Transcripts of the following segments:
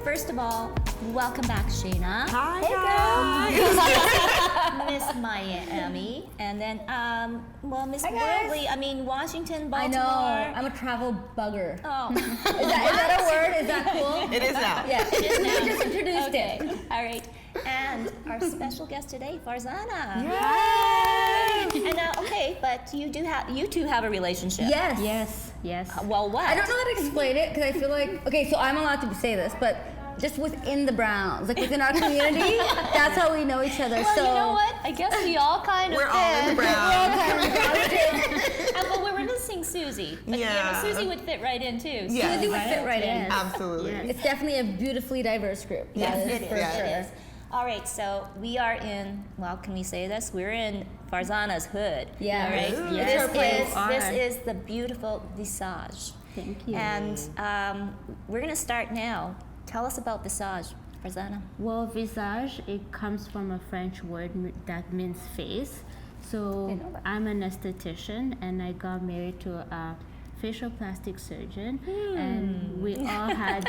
first of all, welcome back, Shayna. Hi, Hey, Miss Miami, and then Miss Worldly. I mean, Washington, Baltimore. I know. I'm a travel bugger. Oh, Is that a word? Is that cool? It is now. Yeah, it is now. We just introduced Okay. it. All right. And our special guest today, Farzana. Yay! And but you two have a relationship. Yes. Well, what? I don't know how to explain it because I feel like, so I'm allowed to say this, but just within the Browns, like within our community, that's how we know each other. Well, so you know what? I guess we all kind of We're all in the Browns. but we're missing Susie. But, Yeah. Susie would fit right in too. Yeah. Susie would fit right in. Absolutely. It's definitely a beautifully diverse group. Yes, That It is. for Yeah. sure. It is. All right, so we are in. Well, can we say this? We're in Farzana's hood. Yeah. All right. Ooh. It's her place. This is the beautiful Visage. Thank you. And we're gonna start now. Tell us about Visage, Farzana. Well, visage, it comes from a French word that means face. So Didn't know that. I'm an esthetician and I got married to a facial plastic surgeon, and we all had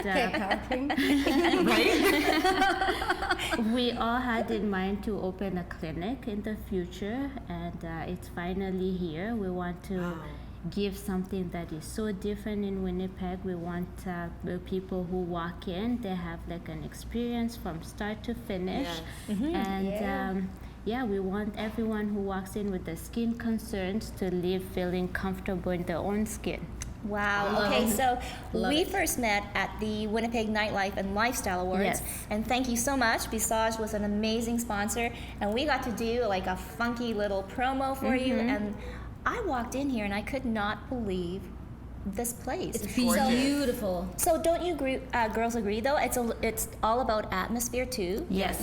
we all had in mind to open a clinic in the future, and it's finally here. We want to give something that is so different in Winnipeg. We want the people who walk in, they have like an experience from start to finish. Yes. And we want everyone who walks in with the skin concerns to leave feeling comfortable in their own skin. Wow. Okay, so we first met at the Winnipeg Nightlife and Lifestyle Awards. Yes. And thank you so much. Visage was an amazing sponsor, and we got to do like a funky little promo for you. And I walked in here and I could not believe this place. It's beautiful. So don't you girls agree though? It's all about atmosphere too. Yes.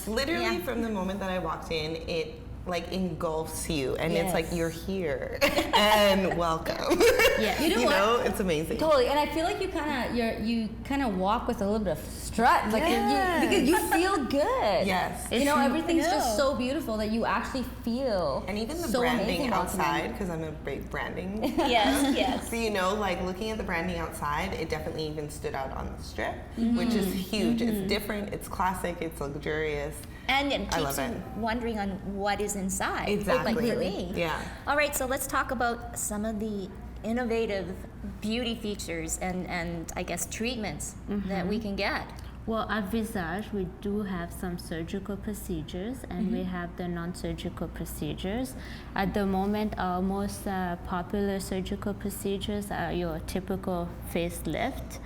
Literally Yeah. from the moment that I walked in, it like engulfs you, and it's Yes. like you're here and welcome. Yeah. You know what? It's amazing. Totally, and I feel like you kind of walk with a little bit of strut, like because you feel good. Yes. You know, everything's I know. just so beautiful that you actually feel. And even the so amazing branding about something. outside, because I'm a big branding. Yes. So like looking at the branding outside, it definitely even stood out on the strip, which is huge. It's different, it's classic, it's luxurious. And it I keeps love you it. wondering on what is inside. Exactly. Like for me. Yeah. All right, so let's talk about some of the innovative beauty features and I guess treatments that we can get. Well, at Visage, we do have some surgical procedures, and we have the non-surgical procedures. At the moment, our most popular surgical procedures are your typical facelift.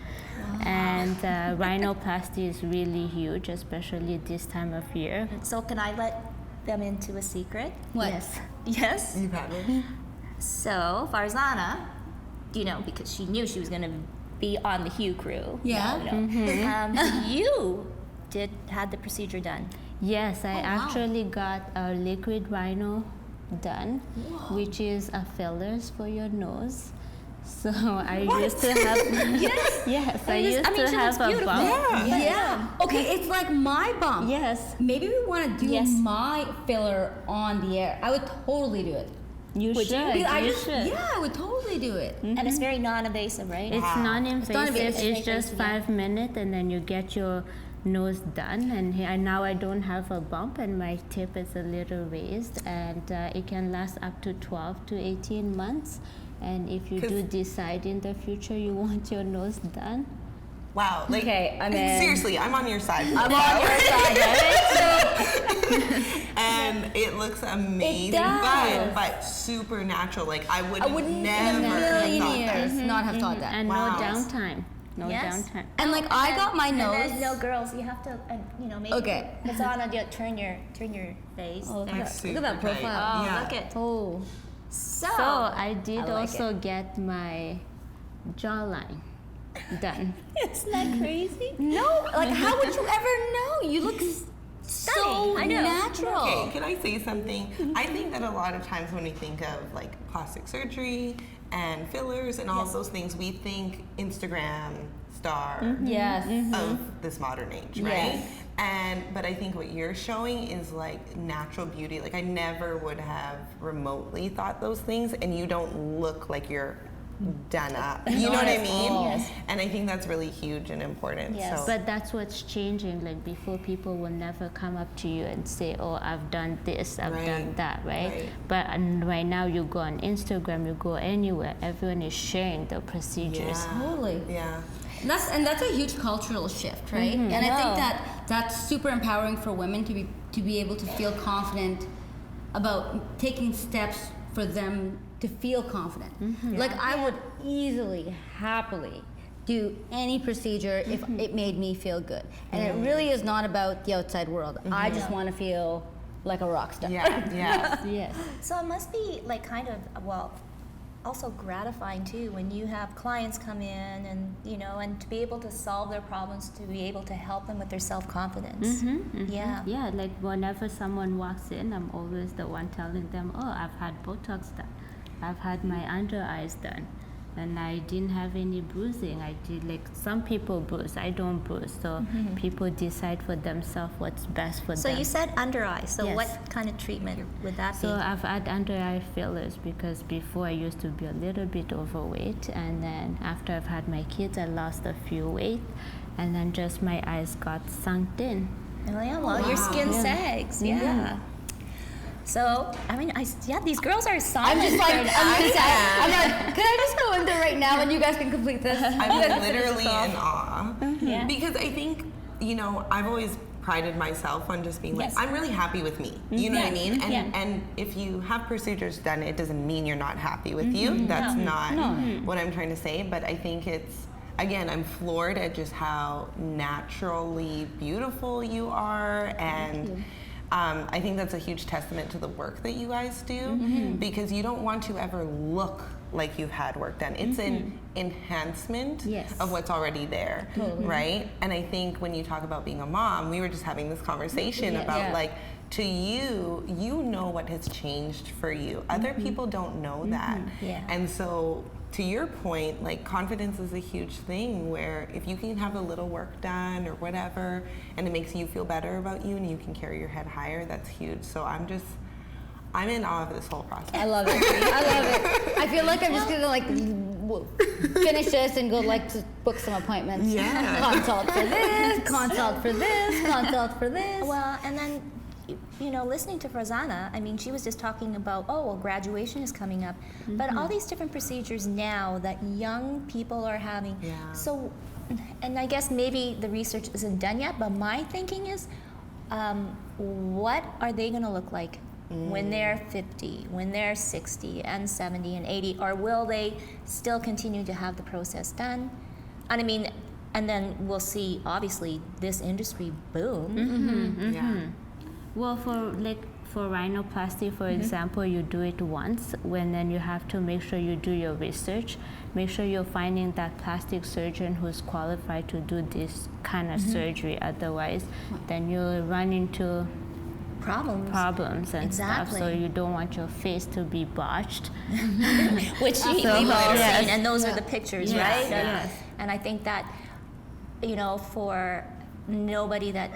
And rhinoplasty is really huge, especially this time of year. So can I let them into a secret? What? Yes. Yes. You have it. So Farzana, because she knew she was going to be on the Hue Crew. Yeah. You had the procedure done. Yes, I wow. actually got a liquid rhino done, which is a fillers for your nose. So I used to have I used to have a beautiful. bump. Yeah. Okay, it's like my bump. Yes. Maybe we want to do Yes. my filler on the air. I would totally do it. You Would you? should. Because You should. Yeah, I would totally do it. And it's very non-invasive, right? It's Wow. non-invasive. non-invasive. It's just 5 minutes, and then you get your nose done. And now I don't have a bump, and my tip is a little raised, and it can last up to 12 to 18 months. And if you do decide in the future you want your nose done, Wow. Like, Okay, I'm in. seriously, I'm on your side. I'm on your side, And it looks amazing, does. but super natural. Like I would I wouldn't never in a million have thought years that. not have thought that. and Wow. no downtime. No Yes. downtime. And like I got my And nose. then, no, girls, you have to, maybe. Okay. Farzana, turn your face. Oh, there. look Like, at that super tight. profile. Oh, Yeah. look it. Oh. So, So I did like also get my jawline done. isn't that crazy? No, like how would you ever know? You look so Stunning, I know. natural. Okay, can I say something? I think that a lot of times when we think of like plastic surgery and fillers and all of those things, we think Instagram star Yes. of this modern age, right? Yes. But I think what you're showing is like natural beauty. Like I never would have remotely thought those things, and you don't look like you're done up. You know what I mean? Yes. And I think that's really huge and important. Yes. So. But that's what's changing. Like before, people will never come up to you and say, "Oh, I've done this, I've done that," right? But right now, you go on Instagram, you go anywhere, everyone is sharing the procedures. Totally. Yeah. And that's a huge cultural shift, right? And I think that that's super empowering for women to be able to feel confident about taking steps for them to feel confident. Like I would easily, happily do any procedure if it made me feel good. And it really is not about the outside world. I just want to feel like a rock star. Yeah. Yeah. Yes. So it must be like kind of, well, also gratifying too when you have clients come in and, you know, and to be able to solve their problems, to be able to help them with their self-confidence. Yeah. Yeah, like whenever someone walks in, I'm always the one telling them, "Oh, I've had Botox done. I've had my under eyes done. And I didn't have any bruising. I did, like, some people bruise, I don't bruise." So people decide for themselves what's best for So them. you said under eye. So Yes. what kind of treatment would that So be? I've had under eye fillers because before I used to be a little bit overweight, and then after I've had my kids, I lost a few weight, and then just my eyes got sunk in. Oh, yeah, well, your skin sags. Yeah. So, I mean, these girls are solid. I'm just like, I'm like, can I just go in there right now and you guys can complete this? I'm literally in awe. Yeah. Because I think, you know, I've always prided myself on just being like, Yes. I'm really happy with me. You know what I mean? And Yeah. and if you have procedures done, it doesn't mean you're not happy with you. That's not what I'm trying to say. But I think it's, again, I'm floored at just how naturally beautiful you are. And I think that's a huge testament to the work that you guys do, because you don't want to ever look like you've had work done. It's an enhancement Yes. of what's already there, right? And I think when you talk about being a mom, we were just having this conversation about like, to you, you know what has changed for you. Other people don't know that. Yeah. And so to your point, like, confidence is a huge thing where if you can have a little work done or whatever, and it makes you feel better about you and you can carry your head higher, that's huge. So I'm in awe of this whole process. I love it. I love it. I feel like I'm just gonna like finish this and go like to book some appointments. Yeah. Consult for this, consult for this, consult for this. Well, and then, you know, listening to Farzana, I mean, she was just talking about, oh, well, graduation is coming up. But all these different procedures now that young people are having. Yeah. So, and I guess maybe the research isn't done yet, but my thinking is, what are they going to look like when they're 50, when they're 60 and 70 and 80? Or will they still continue to have the process done? And I mean, and then we'll see, obviously, this industry boom. Yeah. Well, for rhinoplasty, for example, you do it once, when then you have to make sure you do your research, make sure you're finding that plastic surgeon who's qualified to do this kind of surgery. Otherwise, then you'll run into problems and stuff. So Exactly. you don't want your face to be botched. Which we've all Yes. seen, and those are the pictures, Yes. right? Yes. And I think that, you know, for nobody that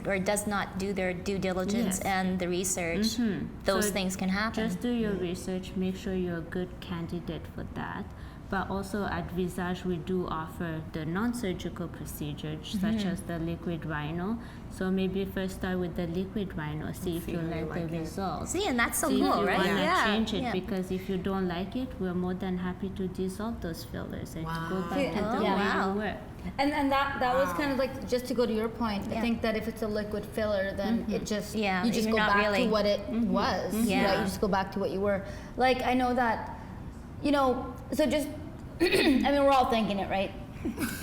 or does not do their due diligence Yes. and the research, those So things can happen. Just do your research, make sure you're a good candidate for that. But also at Visage, we do offer the non-surgical procedures, such as the liquid rhino. So maybe first start with the liquid rhino, see if you like the results. See, and that's so See cool, if you right? want to Yeah. change it, yeah. because if you don't like it, we're more than happy to dissolve those fillers and go back Yeah. to the Oh, way wow. you were. And that was kind of like, just to go to your point, I think that if it's a liquid filler, then it just, Yeah, you just you're go not back really- to what it was, Yeah. right? You just go back to what you were. Like, I know that, you know, so just, I mean, we're all thinking it, right?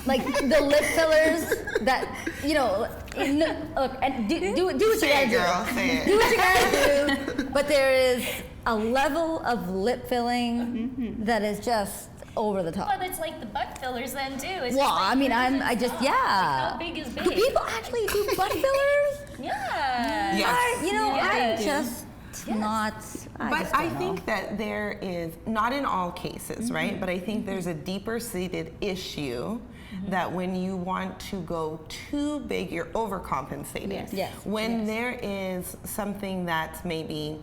Like the lip fillers that, you know, look, and do what you Say gotta it, girl. do. Say it. Do what you gotta do. But there is a level of lip filling that is just over the top. Well, it's like the butt fillers then too. It's Well, just like I mean, how big is big? Do people actually do butt fillers? Yeah. Yes. You know, Yeah, I'm they do. just not. But just I don't know. think that there is, not in all cases, right? But I think there's a deeper seated issue that when you want to go too big, you're overcompensating. Yes. When there is something that's maybe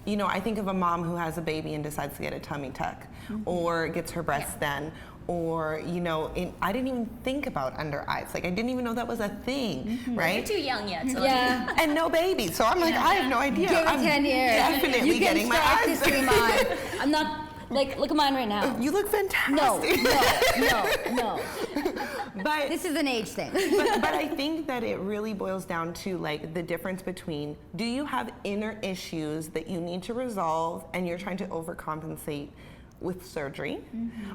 you know, I think of a mom who has a baby and decides to get a tummy tuck or gets her breasts done. Or, you know, I didn't even think about under eyes. Like, I didn't even know that was a thing, right? You're too young yet. So And no baby. So I'm like, I have no idea. Give it 10 years. Definitely getting my eyes done. Mine. I'm not, like, look at mine right now. You look fantastic. No. But this is an age thing. but I think that it really boils down to, like, the difference between, do you have inner issues that you need to resolve and you're trying to overcompensate with surgery,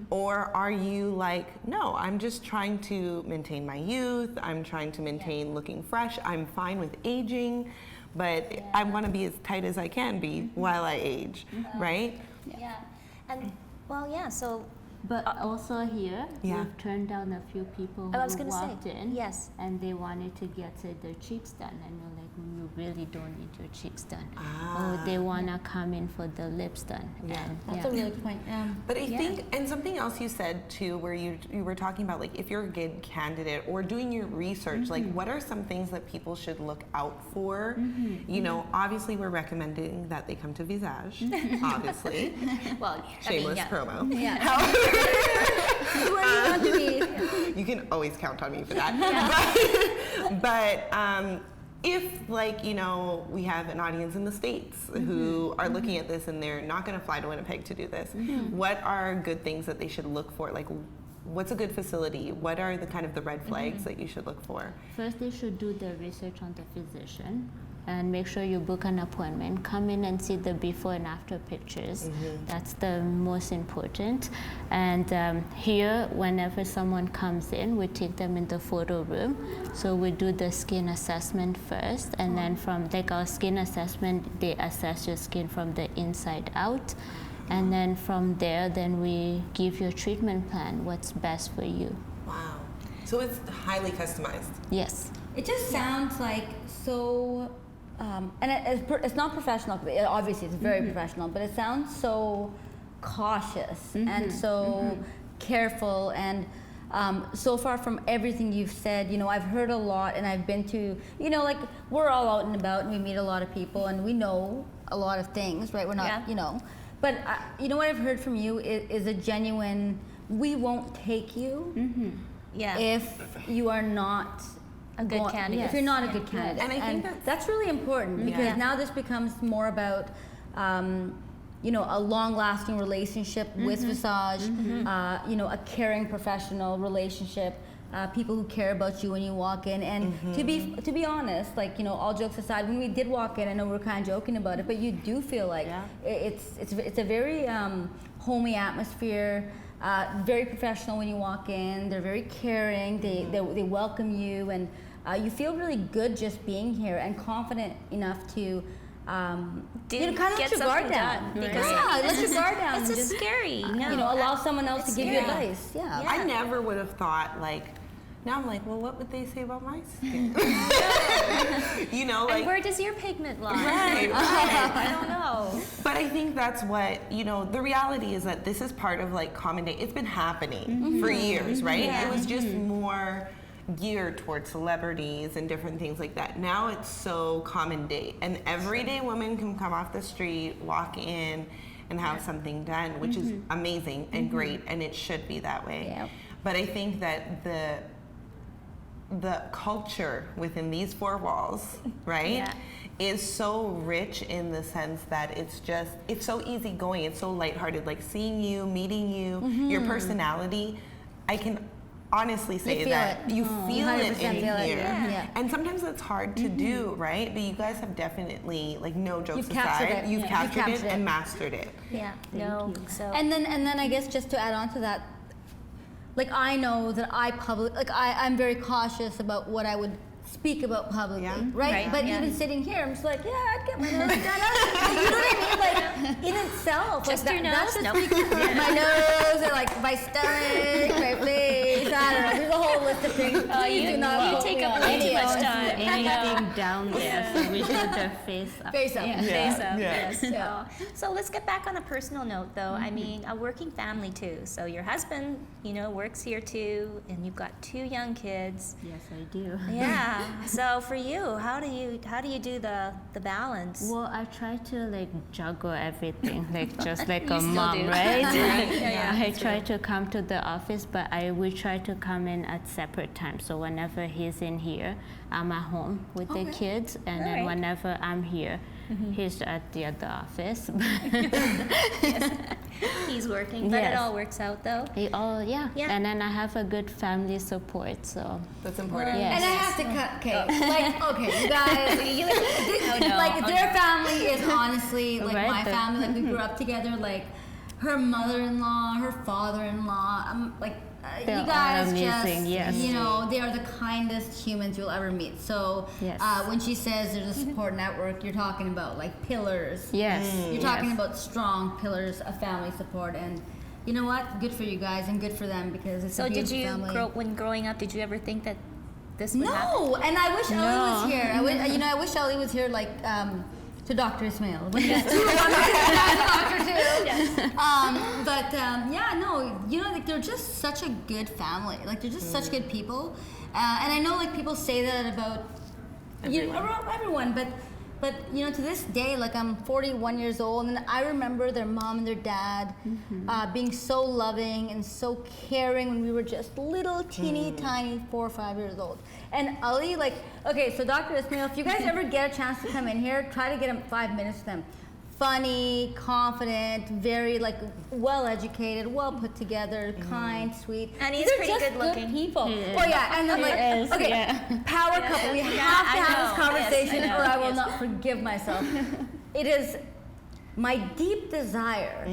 or are you like, no, I'm just trying to maintain my youth, I'm trying to maintain looking fresh, I'm fine with aging, but I want to be as tight as I can be while I age, right? Yeah. And well, yeah, so But also here, we've turned down a few people I was who gonna walked say, in, yes. and they wanted to get their cheeks done, and we're like, you really don't need your cheeks done. Or they wanna come in for the lips done. Yeah. And, That's a really good point. But I think, and something else you said too, where you were talking about, like, if you're a good candidate or doing your research, like, what are some things that people should look out for? You know, obviously we're recommending that they come to Visage, obviously. well, Shameless promo. Yeah. Where you want to be. You can always count on me for that. But if, like, you know, we have an audience in the States who are looking at this and they're not going to fly to Winnipeg to do this, what are good things that they should look for? Like, what's a good facility? What are the kind of the red flags that you should look for? First, they should do the research on the physician and make sure you book an appointment. Come in and see the before and after pictures. That's the most important. And here, whenever someone comes in, we take them in the photo room. So we do the skin assessment first, and then from like our skin assessment, they assess your skin from the inside out. And then from there, then we give you a treatment plan, what's best for you. Wow. So it's highly customized. Yes. It just sounds like so, and it's not professional. Obviously, it's very professional, but it sounds so cautious and so careful. And so far from everything you've said, you know, I've heard a lot, and I've been to, you know, like, we're all out and about, and we meet a lot of people, and we know a lot of things, right? We're not, you know. But you know what I've heard from you is a genuine, we won't take you if you are not a good candidate. If you're not a good candidate. And I think that's really important, because now this becomes more about, you know, a long-lasting relationship with Visage, you know, a caring professional relationship, people who care about you when you walk in. And to be honest, like, you know, all jokes aside, when we did walk in, I know we're kind of joking about it, but you do feel like it's a very homey atmosphere. Very professional when you walk in. They're very caring. They welcome you, and you feel really good just being here and confident enough to you know, kind of let your guard down. Because let your guard down. It's just scary. You know, allow someone else to give you advice. Yeah. I never would have thought, like, now I'm like, well, what would they say about my skin? You know, like, and where does your pigment lie? Right. I don't know. But I think that's what, you know, the reality is that this is part of, like, common day. It's been happening for years, right? It was just more geared towards celebrities and different things like that. Now it's so common day, and everyday women can come off the street, walk in, and have something done, which is amazing and great, and it should be that way. Yep. But I think that the culture within these four walls, right, is so rich in the sense that it's so easygoing, it's so lighthearted, like seeing you, meeting you, your personality. I can honestly say that you feel it in here. And sometimes it's hard to do, right? But you guys have definitely, like, no jokes aside, you've captured it and mastered it. Yeah. So. And then I guess just to add on to that, like, I know that I'm very cautious about what I would speak about publicly, right? But even sitting here, I'm just like, I'd get my nose done. You know what I mean? Like, in itself, Just like, your nose? that's just Nope. my nose, or like my stomach, my face. I don't know. There's a whole list of things. Please do not you take up way too much time. Anything looking down there, so we should face up. Face up. Yeah. Face up, Yeah. yes. So let's get back on a personal note, though. I mean, a working family too. So your husband, works here too, and you've got 2 young kids. Yes, I do. Yeah. So for you, how do you do the balance? Well, I try to juggle everything, just like You a still mom, do. right? Yeah, I that's try to come to the office, but we try to come in at separate times. So whenever he's in here, I'm at home with the kids, and then Alright. whenever I'm here, he's at the other office. He's working, but it Yes. all works out though. Yeah. Yeah. And then I have a good family support, so That's important. Yes. And I have to cut. Okay, you guys. Their family is honestly like Right, my the- family. Like we grew up together. Like her mother-in-law, her father-in-law. They're you guys all just, amazing, yes. they are the kindest humans you'll ever meet. So Yes. when she says there's a support network, you're talking about like pillars. yes. You're talking about strong pillars of family support, and you know what? Good for you guys and good for them because it's So a did beautiful you family. when growing up? Did you ever think that this would happen? No, and I wish Ellie was No. here. I wish Ellie was here, to Dr. Ismail. When there's 2 of them, Dr. too. They're just such a good family. Like they're just such good people, and I know people say that about everyone, but to this day, I'm 41 years old, and I remember their mom and their dad being so loving and so caring when we were just little teeny tiny 4 or 5 years old. And Ali, so Dr. Ismail, if you guys ever get a chance to come in here, try to get 5 minutes with them. Funny, confident, very well-educated, well put together, kind, sweet. And he's They're pretty just good looking. people. He is. Oh yeah, and then power couple. We have to have this conversation, Yes, I know. or I will not forgive myself. It is my deep desire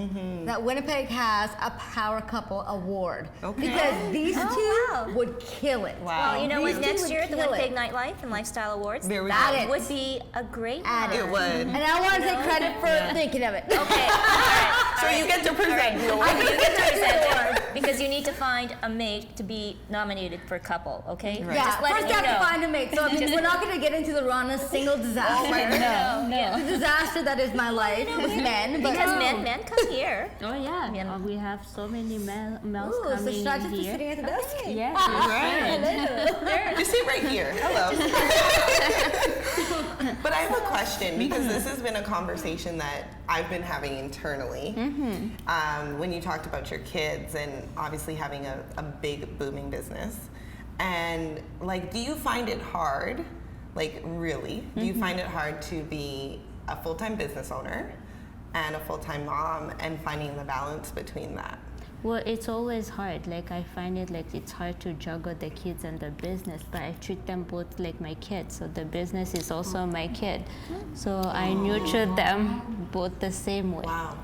that Winnipeg has a power couple award because these 2 wow. would kill it. Wow. Well, you know what? These 2 Next would year at the kill Winnipeg it. Nightlife and Lifestyle Awards, There we that go. would be a great Add one. It would. And I want to take credit for thinking of it. Okay. All right. So you get to present the award. You get to present it because you need to find a mate to be nominated for couple. Okay. Right. Yeah, Just letting first you you have to know. find a mate. So we're not going to get into the Rana single disaster. Oh my God. No. The disaster that is my life with men. But Because men come here. Oh yeah. Yeah. We have so many males Ooh, so coming should I in just be here. sitting at the desk? Yes. Right. Just sit right here. Hello. But I have a question because this has been a conversation that I've been having internally. When you talked about your kids and obviously having a big booming business, and do you find it hard? Really, do you find it hard to be a full-time business owner and a full-time mom and finding the balance between that? Well, it's always hard. I find it it's hard to juggle the kids and the business, but I treat them both like my kids. So the business is also my kid. So I nurture them both the same way. Wow.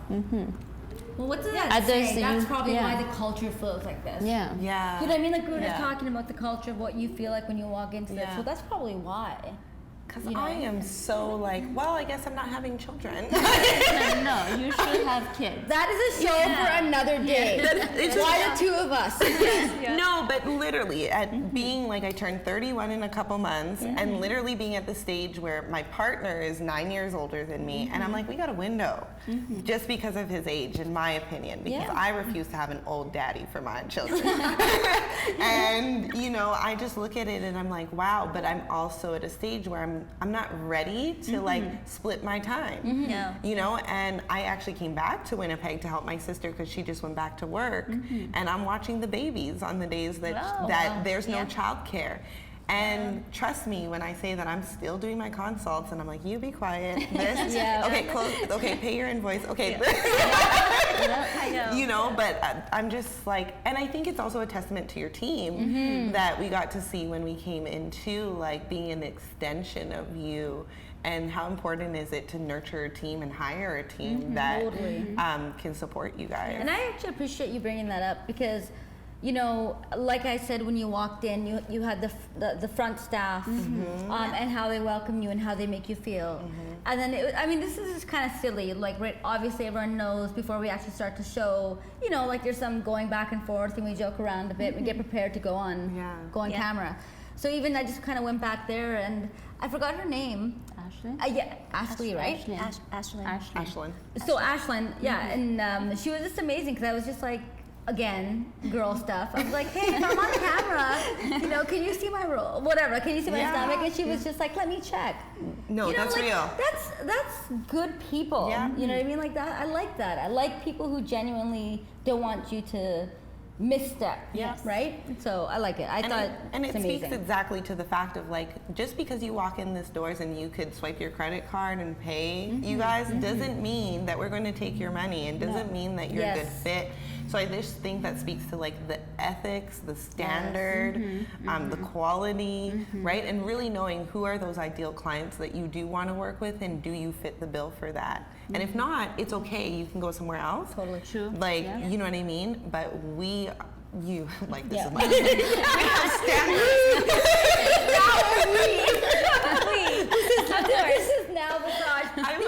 Well, what does that Others say? That's you- probably yeah. why the culture flows like this. Yeah. Yeah. You know what I mean? We were just Yeah. talking about the culture of what you feel like when you walk into this. Yeah. So that's probably why. Because You know? I am so well, I guess I'm not having children. No, you should have kids. That is a show for another day. It's Why just- the 2 of us? No, but literally, at being I turned 31 in a couple months, and literally being at the stage where my partner is 9 years older than me, and I'm we got a window, just because of his age, in my opinion, because Yeah. I refuse to have an old daddy for my children. And I just look at it and I'm wow, but I'm also at a stage where I'm not ready to split my time. Yeah. And I actually came back to Winnipeg to help my sister because she just went back to work, and I'm watching the babies on the days that there's no childcare. And trust me when I say that I'm still doing my consults, and I'm you be quiet. This, okay, close. Okay, pay your invoice. Okay, I know. But I'm just and I think it's also a testament to your team that we got to see when we came into being an extension of you. And how important is it to nurture a team and hire a team that can support you guys? And I actually appreciate you bringing that up because, like I said, when you walked in, you had the front staff and how they welcome you and how they make you feel. And then, this is just kind of silly. Obviously everyone knows before we actually start to show, there's some going back and forth and we joke around a bit. We get prepared to go on camera. So even I just kind of went back there, and I forgot her name. Ashley? Yeah, Ashley, right? Ashlyn. Ashlyn. So Ashlyn, yeah, and she was just amazing because I was just like, again, girl stuff. I was like, hey, if I'm on camera, can you see my roll? Whatever, can you see my stomach? And she was just like, let me check. No, that's real. That's good people. Yeah. You know what I mean? Like that. I like that. I like people who genuinely don't want you to misstep. Yes. Right? So I like it. I thought and it it's amazing. speaks exactly to the fact of like, just because you walk in this doors and you could swipe your credit card and pay you guys doesn't mean that we're going to take your money, and doesn't mean that you're a good fit. So I just think that speaks to like the ethics, the standard, the quality, right? And really knowing who are those ideal clients that you do want to work with, and do you fit the bill for that? And if not, it's okay. You can go somewhere else. Totally true. Like, you know what I mean? But you, like, this is my, we have standards. This is now Visage. I'm a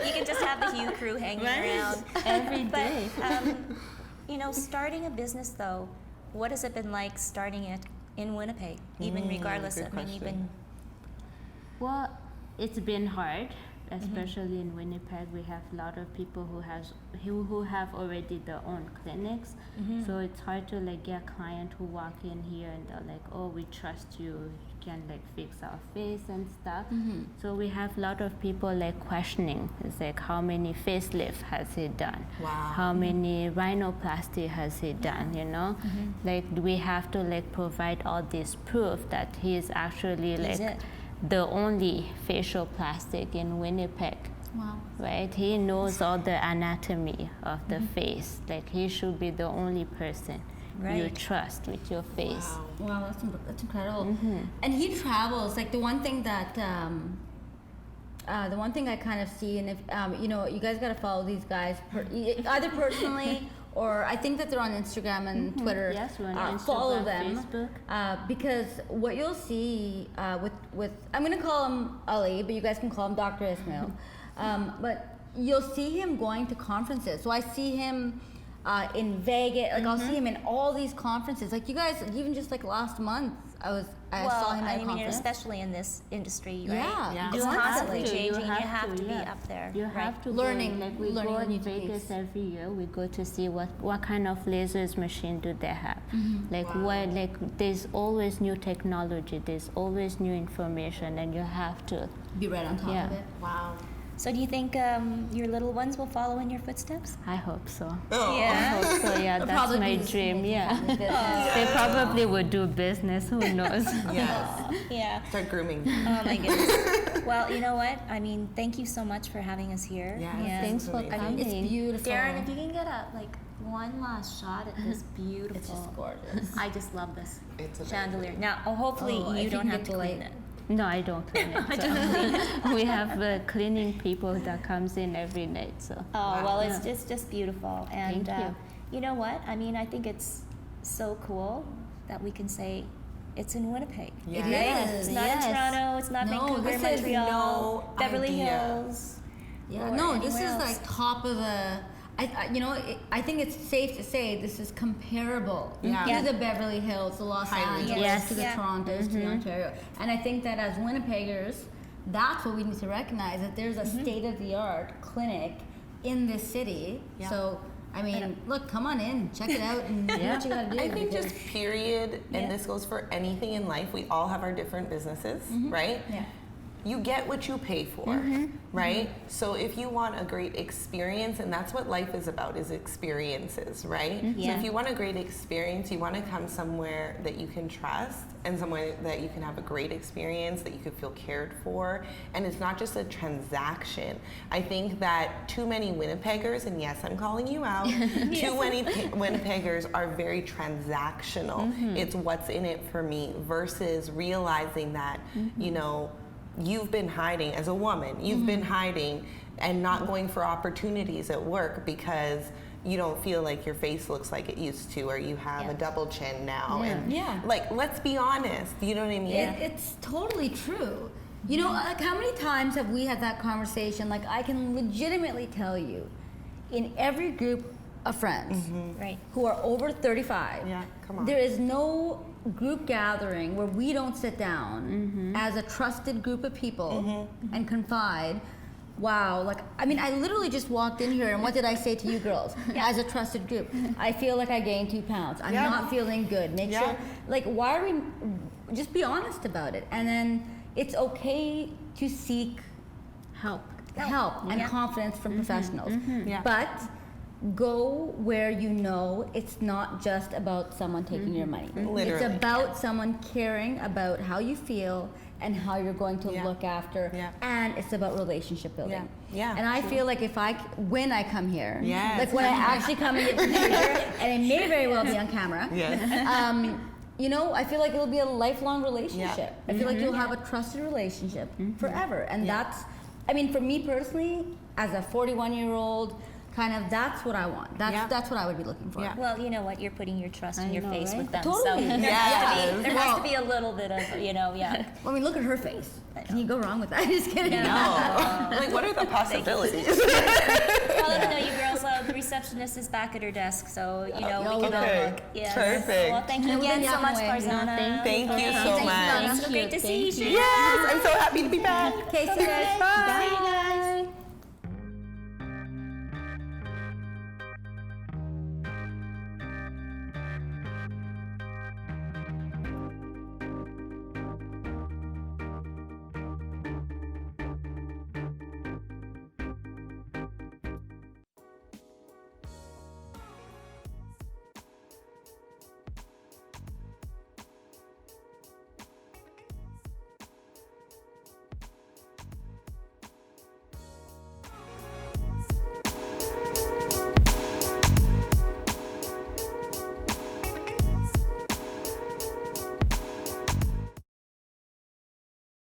You can just have the Hue Crew hanging around Every day. But, starting a business though, what has it been like starting it in Winnipeg? Even regardless good of, you've been. Well, it's been hard, especially in Winnipeg. We have a lot of people who have already their own clinics. So it's hard to like get client who walk in here and they're like, oh, we trust you. You can like fix our face and stuff. So we have a lot of people like questioning. It's like, how many facelift has he done? Wow. How many rhinoplasty has he done? Like we have to like provide all this proof that he is actually like the only facial plastic in Winnipeg. Wow. Right? He knows all the anatomy of the face. Like he should be the only person you trust with your face. Wow, that's incredible. And he travels. Like the one thing that, the one thing I kind of see, and if you guys got to follow these guys either personally or I think that they're on Instagram and Twitter. Yes, we're on Instagram, follow them, Facebook. because what you'll see with I'm gonna call him Ali, but you guys can call him Dr. Ismail. But you'll see him going to conferences. So I see him in Vegas. Like I'll see him in all these conferences. Like you guys, even just like last month, I saw him at a conference. Especially in this industry, right? Yeah. It's constantly to. changing. You have to be up there. You have to learning. Like we go in Vegas every year. We go to see what kind of lasers machine do they have. Like what there's always new technology. There's always new information, and you have to Be right on top of it. Wow. So do you think your little ones will follow in your footsteps? I hope so. Oh. Yeah. I hope so. Yeah, that's my dream. Yeah. They probably would do business. Who knows? Yes. Yeah. Start grooming. Oh my goodness. Well, you know what? I mean, thank you so much for having us here. Yes. And Thanks for amazing. coming. It's beautiful. Darren, if you can get one last shot at this beautiful. It's just gorgeous. I just love this It's amazing. chandelier. Now, hopefully if you you don't can have get to the clean light. it. No, I don't clean it. So we have cleaning people that comes in every night. So. Oh, well, it's just beautiful. And Thank you. You know what? I mean, I think it's so cool that we can say it's in Winnipeg. Yes. It Right? is. It's not in Toronto. It's not No, Vancouver, this is Montreal, no Beverly idea. Hills. Yeah, or no, this is anywhere else. like top of the. I think it's safe to say this is comparable Yeah. to the Beverly Hills, the Los Highly. Angeles, Yes. to the Torontos, to the Ontario. And I think that as Winnipeggers, that's what we need to recognize, that there's a state-of-the-art clinic in this city. Yeah. So, I mean, look, come on in, check it out, and do what you gotta do. I think because- just period, and this goes for anything in life, we all have our different businesses, right? Yeah. You get what you pay for, right? So if you want a great experience, and that's what life is about, is experiences, right? So Yeah. if you want a great experience, you want to come somewhere that you can trust, and somewhere that you can have a great experience, that you can feel cared for, and it's not just a transaction. I think that too many Winnipeggers, and yes, I'm calling you out, too many Winnipeggers are very transactional. It's what's in it for me versus realizing that, you know, you've been hiding as a woman, you've been hiding and not going for opportunities at work because you don't feel like your face looks like it used to, or you have a double chin now. And like, let's be honest, you know what I mean? It's totally true. You know, like how many times have we had that conversation? Like I can legitimately tell you, in every group of friends Right. who are over 35, Yeah, come on. there is no group gathering where we don't sit down as a trusted group of people and confide. Wow, like, I mean, I literally just walked in here and what did I say to you girls? As a trusted group, I feel like I gained 2 pounds. I'm not feeling good. Make sure, like, why are we, just be honest about it. And then it's okay to seek help and confidence from professionals. But go where you know it's not just about someone taking your money. Literally. It's about someone caring about how you feel and how you're going to look after, and it's about relationship building. And I feel like when I come here, like when I actually come and get procedure, and it may very well be on camera, you know, I feel like it'll be a lifelong relationship. I feel like you'll have a trusted relationship forever, and that's, I mean, for me personally, as a 41-year-old, kind of, that's what I want. That's what I would be looking for. Well, you know what? You're putting your trust in your face right? with them. Totally. So there has to be a little bit of, you know, I mean, look at her face. Can you go wrong with that? Just kidding. No. Like, what are the possibilities? Well, let me know, you girls. The receptionist is back at her desk, so you know we can all look. Yes. Perfect. Well, thank you again so much, Farzana. Thank you so much. It's so great to see you. Yes, I'm so happy to be back. Okay, see you guys. Bye. Bye, guys.